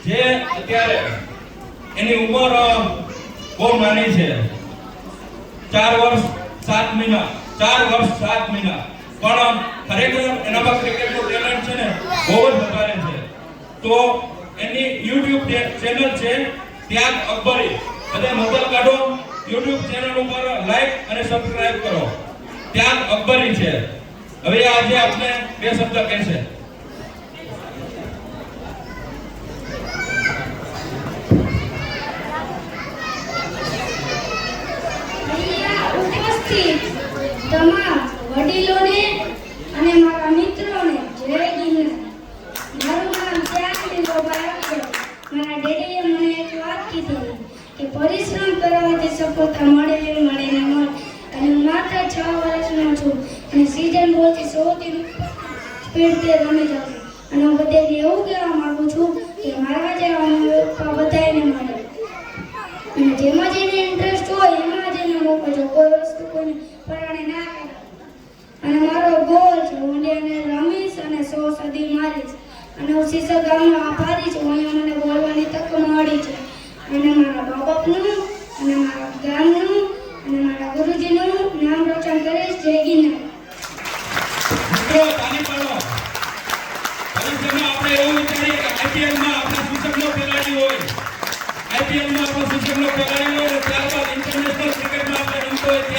જે અત્યારે એની ઉંમર બહુ નાની છે, 4 વર્ષ 7 મહિના, 4 વર્ષ 7 મહિના, પણ ખરેખર એનામાં ક્રિકેટનું ટેલેન્ટ છે ને બહુ જ વધારે છે. તો એની YouTube ચેનલ છે ત્યાગ અકબરી. બધા મોબાઈલ કાઢો, YouTube ચેનલ ઉપર લાઈક અને સબસ્ક્રાઇબ કરો. ત્યાગ અકબરી છે. હવે આજે આપણે 2 શબ્દ કહેશે. તમામ વડીલોને અને મારા મિત્રોને જય ગિરનાર. મારું નામ ત્યાગ લીલોભાઈ છે. મારા ડેડીએ મને એક વાત કીધી કે પરિશ્રમ કરવાથી સફળતા મળે ને મળે. અને હું માત્ર 6 વર્ષનો છું અને સીઝન બોલથી 100 થી સ્પીડથી રમી જાઉં છું. અને હું બધાને એવું કહેવા માંગુ છું કે મારા જેવા બધાને મળે અને જેમાં જેને ઇન્ટરેસ્ટ હોય એમાં જેને મોકલજો. કોઈ વસ્તુ કોઈને પરાણે ના કરે. અને મારો ગોલ છે હું ઇન્ડિયાને રમીશ અને 100 સદી મારીશ. અને હું સિસર ગામનો આભારી છું. અહીંયા મને બોલવાની તક મળી છે. અને મારા મા બાપનું અને મારા ગામનું અને મારા ગુરુજીનું નામ રોશન કરીશ. જય ગિરનાર. મિત્રો તાલી પાડો. ભવિષ્યમાં આપણે એવું વિચારીએ કે આઈપીએલમાં આપણા સૂચકનો ખેલાડી હોય, આઈપીએલમાં આપણો સૂચકનો ખેલાડી હોય, ત્યારબાદ ઇન્ટરનેશનલ ક્રિકેટમાં આપણે રમતો હોય.